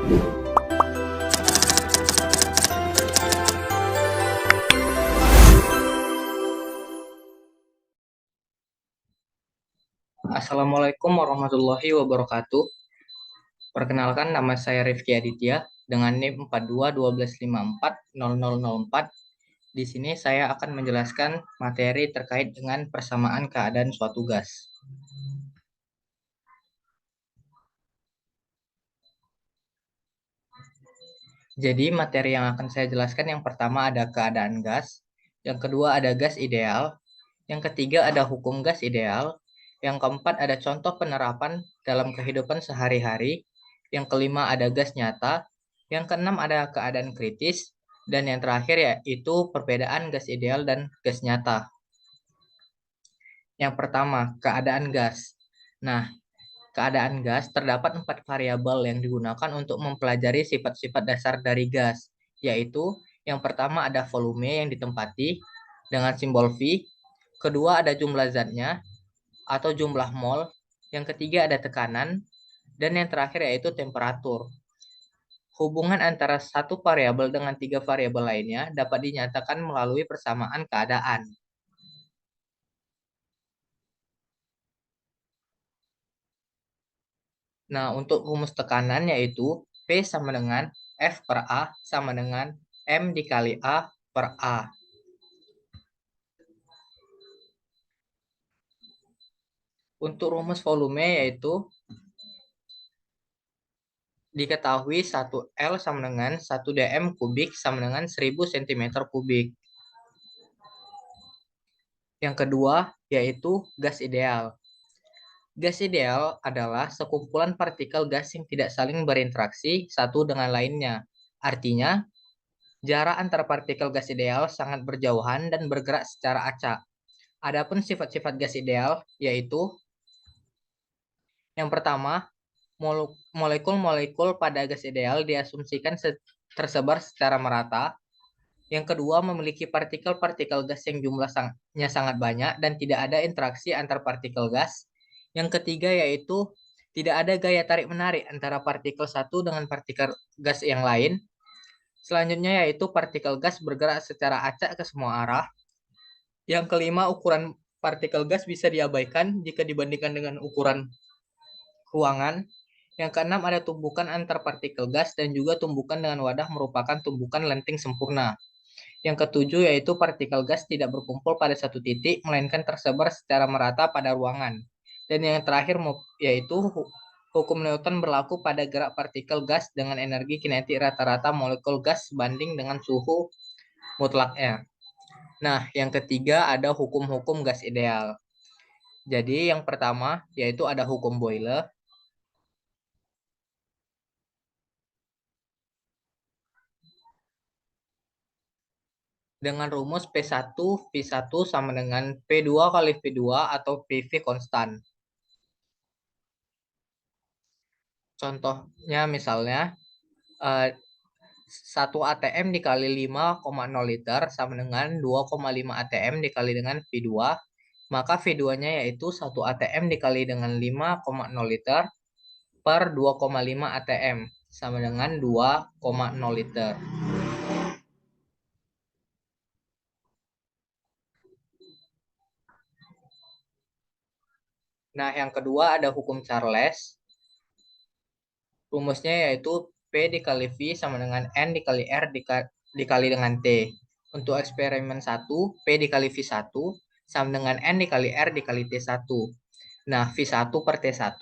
Assalamualaikum warahmatullahi wabarakatuh. Perkenalkan, nama saya Rifki Aditya dengan NIM 4212540004. Di sini saya akan menjelaskan materi terkait dengan persamaan keadaan suatu gas. Jadi materi yang akan saya jelaskan yang pertama ada keadaan gas, yang kedua ada gas ideal, yang ketiga ada hukum gas ideal, yang keempat ada contoh penerapan dalam kehidupan sehari-hari, yang kelima ada gas nyata, yang keenam ada keadaan kritis, dan yang terakhir yaitu perbedaan gas ideal dan gas nyata. Yang pertama, keadaan gas. Nah, keadaan gas terdapat 4 variabel yang digunakan untuk mempelajari sifat-sifat dasar dari gas, yaitu yang pertama ada volume yang ditempati dengan simbol V, kedua ada jumlah zatnya atau jumlah mol, yang ketiga ada tekanan, dan yang terakhir yaitu temperatur. Hubungan antara satu variabel dengan 3 variabel lainnya dapat dinyatakan melalui persamaan keadaan. Nah, untuk rumus tekanan yaitu P sama dengan F per A sama dengan M dikali A per A. Untuk rumus volume yaitu diketahui 1L sama dengan 1 dm kubik sama dengan 1000 cm kubik. Yang kedua yaitu gas ideal. Gas ideal adalah sekumpulan partikel gas yang tidak saling berinteraksi satu dengan lainnya. Artinya, jarak antar partikel gas ideal sangat berjauhan dan bergerak secara acak. Adapun sifat-sifat gas ideal yaitu yang pertama, molekul-molekul pada gas ideal diasumsikan tersebar secara merata. Yang kedua, memiliki partikel-partikel gas yang jumlahnya sangat banyak dan tidak ada interaksi antar partikel gas. Yang ketiga yaitu tidak ada gaya tarik-menarik antara partikel satu dengan partikel gas yang lain. Selanjutnya yaitu partikel gas bergerak secara acak ke semua arah. Yang kelima, ukuran partikel gas bisa diabaikan jika dibandingkan dengan ukuran ruangan. Yang keenam, ada tumbukan antar partikel gas dan juga tumbukan dengan wadah merupakan tumbukan lenting sempurna. Yang ketujuh yaitu partikel gas tidak berkumpul pada satu titik, melainkan tersebar secara merata pada ruangan. Dan yang terakhir yaitu hukum Newton berlaku pada gerak partikel gas dengan energi kinetik rata-rata molekul gas sebanding dengan suhu mutlaknya. Nah, yang ketiga ada hukum-hukum gas ideal. Jadi yang pertama yaitu ada hukum Boyle. Dengan rumus P1 V1 sama dengan P2 kali V2 atau PV konstan. Contohnya misalnya 1 ATM dikali 5,0 liter sama dengan 2,5 ATM dikali dengan V2. Maka V2-nya yaitu 1 ATM dikali dengan 5,0 liter per 2,5 ATM sama dengan 2,0 liter. Nah, yang kedua ada hukum Charles. Rumusnya yaitu P dikali V sama dengan N dikali R dikali dengan T. Untuk eksperimen 1, P dikali V1 sama dengan N dikali R dikali T1. Nah, V1 per T1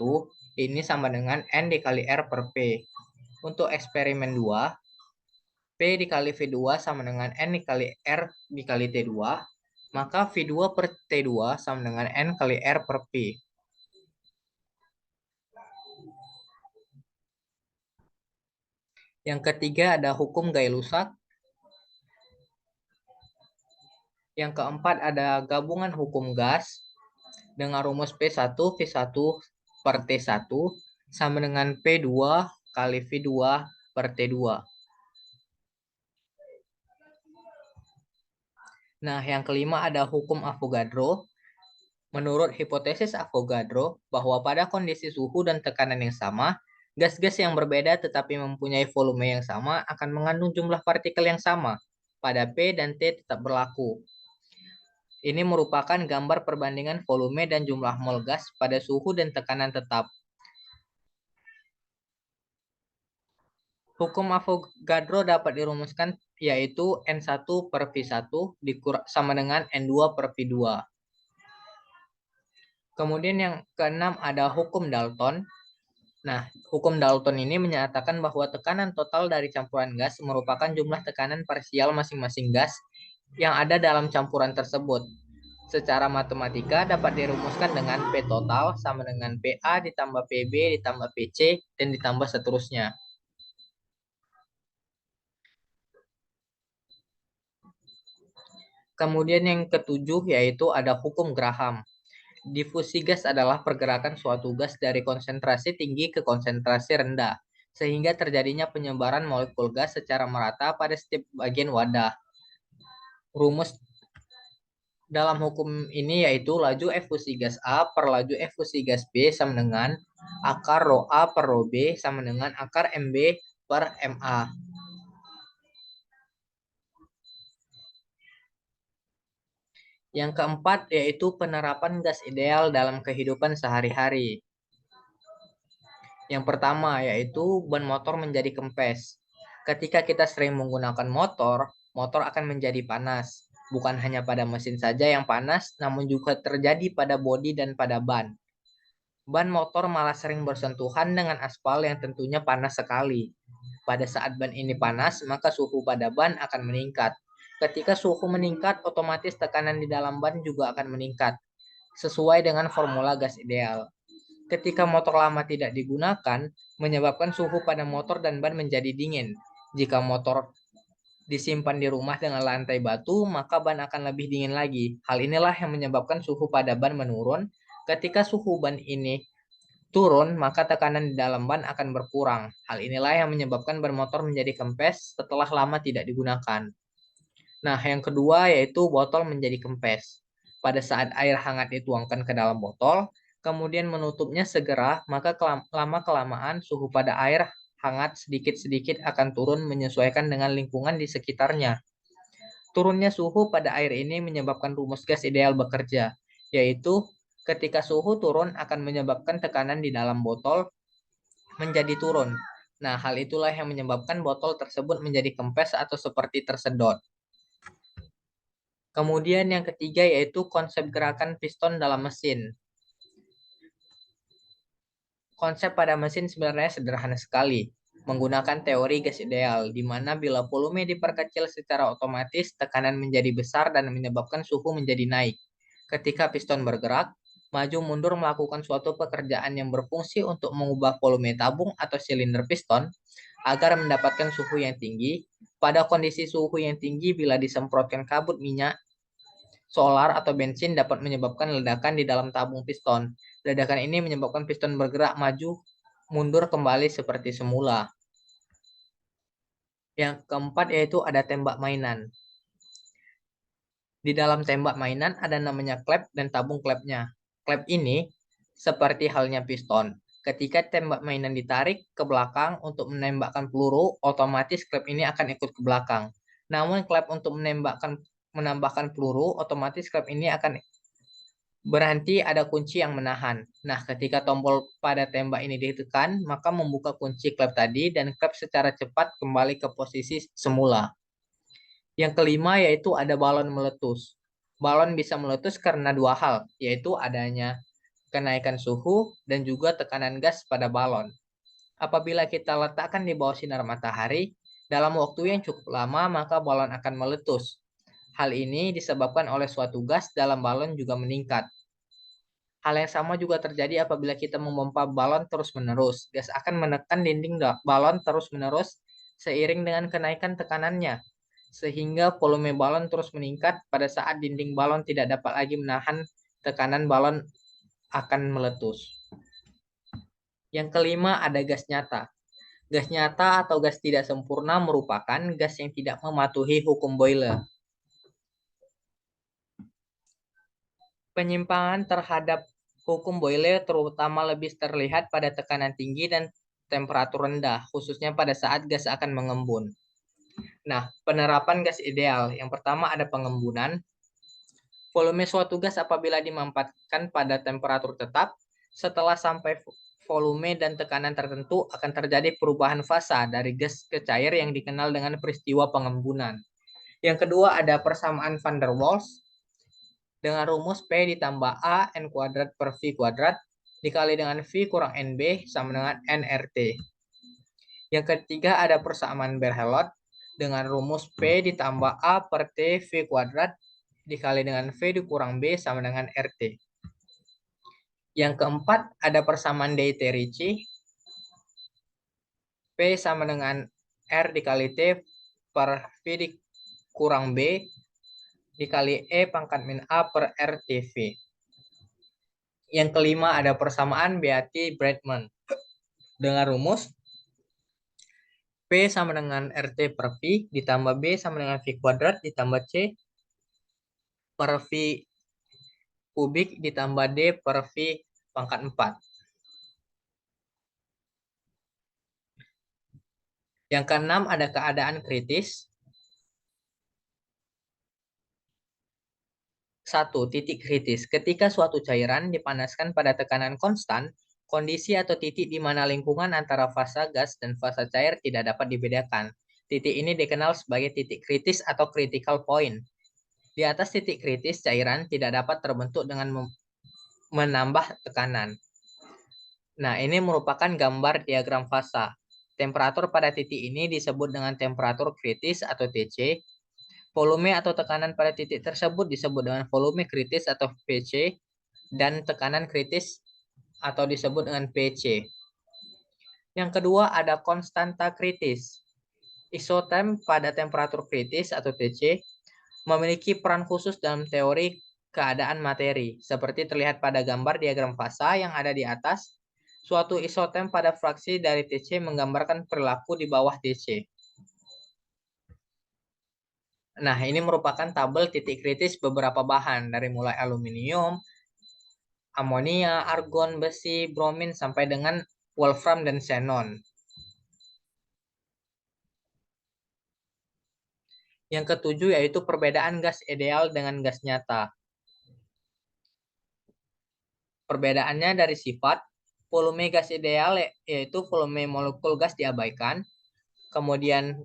ini sama dengan N dikali R per P. Untuk eksperimen 2, P dikali V2 sama dengan N dikali R dikali T2. Maka V2 per T2 sama dengan N kali R per P. Yang ketiga ada hukum Gay-Lussac. Yang keempat ada gabungan hukum gas dengan rumus P1 V1 per T1 sama dengan P2 kali V2 per T2. Nah, yang kelima ada hukum Avogadro. Menurut hipotesis Avogadro, bahwa pada kondisi suhu dan tekanan yang sama, Gas-gas yang berbeda tetapi mempunyai volume yang sama akan mengandung jumlah partikel yang sama. Pada P dan T tetap berlaku. Ini merupakan gambar perbandingan volume dan jumlah mol gas pada suhu dan tekanan tetap. Hukum Avogadro dapat dirumuskan yaitu N1 per V1 sama dengan N2 per V2. Kemudian yang keenam ada hukum Dalton. Nah, hukum Dalton ini menyatakan bahwa tekanan total dari campuran gas merupakan jumlah tekanan parsial masing-masing gas yang ada dalam campuran tersebut. Secara matematika dapat dirumuskan dengan P total sama dengan PA ditambah PB ditambah PC dan ditambah seterusnya. Kemudian yang ketujuh yaitu ada hukum Graham. Difusi gas adalah pergerakan suatu gas dari konsentrasi tinggi ke konsentrasi rendah, sehingga terjadinya penyebaran molekul gas secara merata pada setiap bagian wadah. Rumus dalam hukum ini yaitu laju efusi gas A per laju efusi gas B sama dengan akar Rho A per Rho B sama dengan akar MB per MA. Yang keempat yaitu penerapan gas ideal dalam kehidupan sehari-hari. Yang pertama yaitu ban motor menjadi kempes. Ketika kita sering menggunakan motor, motor akan menjadi panas. Bukan hanya pada mesin saja yang panas, namun juga terjadi pada bodi dan pada ban. Ban motor malah sering bersentuhan dengan aspal yang tentunya panas sekali. Pada saat ban ini panas, maka suhu pada ban akan meningkat. Ketika suhu meningkat, otomatis tekanan di dalam ban juga akan meningkat, sesuai dengan formula gas ideal. Ketika motor lama tidak digunakan, menyebabkan suhu pada motor dan ban menjadi dingin. Jika motor disimpan di rumah dengan lantai batu, maka ban akan lebih dingin lagi. Hal inilah yang menyebabkan suhu pada ban menurun. Ketika suhu ban ini turun, maka tekanan di dalam ban akan berkurang. Hal inilah yang menyebabkan ban motor menjadi kempes setelah lama tidak digunakan. Nah, yang kedua yaitu botol menjadi kempes. Pada saat air hangat dituangkan ke dalam botol, kemudian menutupnya segera, maka lama-kelamaan suhu pada air hangat sedikit-sedikit akan turun menyesuaikan dengan lingkungan di sekitarnya. Turunnya suhu pada air ini menyebabkan rumus gas ideal bekerja, yaitu ketika suhu turun akan menyebabkan tekanan di dalam botol menjadi turun. Nah, hal itulah yang menyebabkan botol tersebut menjadi kempes atau seperti tersedot. Kemudian yang ketiga yaitu konsep gerakan piston dalam mesin. Konsep pada mesin sebenarnya sederhana sekali, menggunakan teori gas ideal, di mana bila volume diperkecil secara otomatis, tekanan menjadi besar dan menyebabkan suhu menjadi naik. Ketika piston bergerak, maju mundur melakukan suatu pekerjaan yang berfungsi untuk mengubah volume tabung atau silinder piston agar mendapatkan suhu yang tinggi. Pada kondisi suhu yang tinggi, bila disemprotkan kabut minyak, solar atau bensin dapat menyebabkan ledakan di dalam tabung piston. Ledakan ini menyebabkan piston bergerak maju mundur kembali seperti semula. Yang keempat yaitu ada tembak mainan. Di dalam tembak mainan ada namanya klep dan tabung klepnya. Klep ini seperti halnya piston. Ketika tembak mainan ditarik ke belakang untuk menembakkan peluru, otomatis klep ini akan ikut ke belakang. Namun klep untuk menambahkan peluru, otomatis klep ini akan berhenti, ada kunci yang menahan. Nah, ketika tombol pada tembak ini ditekan, maka membuka kunci klep tadi dan klep secara cepat kembali ke posisi semula. Yang kelima yaitu ada balon meletus. Balon bisa meletus karena dua hal, yaitu adanya kenaikan suhu dan juga tekanan gas pada balon. Apabila kita letakkan di bawah sinar matahari, dalam waktu yang cukup lama maka balon akan meletus. Hal ini disebabkan oleh suatu gas dalam balon juga meningkat. Hal yang sama juga terjadi apabila kita memompa balon terus-menerus. Gas akan menekan dinding balon terus-menerus seiring dengan kenaikan tekanannya, sehingga volume balon terus meningkat. Pada saat dinding balon tidak dapat lagi menahan tekanan, balon akan meletus. Yang kelima ada gas nyata. Gas nyata atau gas tidak sempurna merupakan gas yang tidak mematuhi hukum Boyle. Penyimpangan terhadap hukum Boyle terutama lebih terlihat pada tekanan tinggi dan temperatur rendah, khususnya pada saat gas akan mengembun. Nah, penerapan gas ideal. Yang pertama ada pengembunan. Volume suatu gas apabila dimanfaatkan pada temperatur tetap, setelah sampai volume dan tekanan tertentu akan terjadi perubahan fasa dari gas ke cair yang dikenal dengan peristiwa pengembunan. Yang kedua ada persamaan van der Waals dengan rumus P ditambah A N kuadrat per V kuadrat dikali dengan V kurang NB sama dengan nRT. Yang ketiga ada persamaan Berhelot dengan rumus P ditambah A per T V kuadrat dikali dengan V dikurang B sama dengan RT. Yang keempat ada persamaan Deiter-Ricci. P sama dengan R dikali T per V dikurang B dikali E pangkat min A per RTV. Yang kelima ada persamaan Beatty-Bradman dengan rumus P sama dengan RT per V ditambah B sama dengan V kuadrat ditambah C per V kubik ditambah D per V pangkat 4. Yang keenam ada keadaan kritis. 1. Titik kritis. Ketika suatu cairan dipanaskan pada tekanan konstan, kondisi atau titik di mana lingkungan antara fasa gas dan fasa cair tidak dapat dibedakan. Titik ini dikenal sebagai titik kritis atau critical point. Di atas titik kritis, cairan tidak dapat terbentuk dengan menambah tekanan. Nah, ini merupakan gambar diagram fasa. Temperatur pada titik ini disebut dengan temperatur kritis atau TC. Volume atau tekanan pada titik tersebut disebut dengan volume kritis atau VC. Dan tekanan kritis atau disebut dengan PC. Yang kedua ada konstanta kritis. Isoterm pada temperatur kritis atau TC memiliki peran khusus dalam teori keadaan materi. Seperti terlihat pada gambar diagram fasa yang ada di atas, suatu isoterm pada fraksi dari TC menggambarkan perilaku di bawah TC. Nah, ini merupakan tabel titik kritis beberapa bahan, dari mulai aluminium, amonia, argon, besi, bromin, sampai dengan wolfram dan xenon. Yang ketujuh yaitu perbedaan gas ideal dengan gas nyata. Perbedaannya dari sifat, volume gas ideal yaitu volume molekul gas diabaikan, kemudian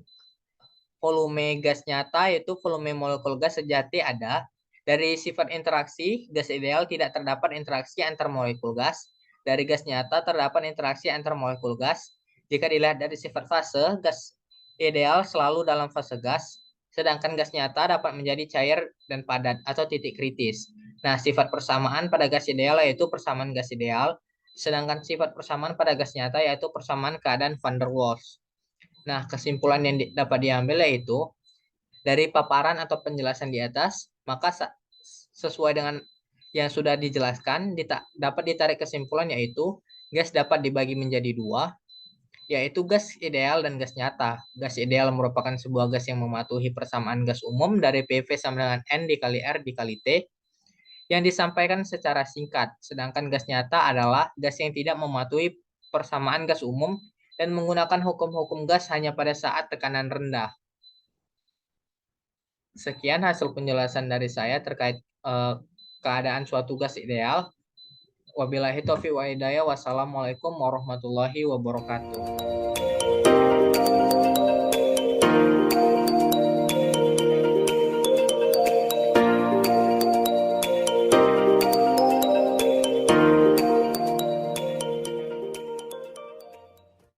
volume gas nyata yaitu volume molekul gas sejati ada. Dari sifat interaksi, gas ideal tidak terdapat interaksi antar molekul gas. Dari gas nyata terdapat interaksi antar molekul gas. Jika dilihat dari sifat fase, gas ideal selalu dalam fase gas, sedangkan gas nyata dapat menjadi cair dan padat atau titik kritis. Nah, sifat persamaan pada gas ideal yaitu persamaan gas ideal, sedangkan sifat persamaan pada gas nyata yaitu persamaan keadaan van der Waals. Nah, kesimpulan yang dapat diambil yaitu dari paparan atau penjelasan di atas, maka sesuai dengan yang sudah dijelaskan, dapat ditarik kesimpulan yaitu gas dapat dibagi menjadi dua, yaitu gas ideal dan gas nyata. Gas ideal merupakan sebuah gas yang mematuhi persamaan gas umum dari PV sama dengan N dikali R dikali T yang disampaikan secara singkat, sedangkan gas nyata adalah gas yang tidak mematuhi persamaan gas umum dan menggunakan hukum-hukum gas hanya pada saat tekanan rendah. Sekian hasil penjelasan dari saya terkait keadaan suatu gas ideal. Wabillahi taufiq wa hidayah. Wassalamualaikum warahmatullahi wabarakatuh.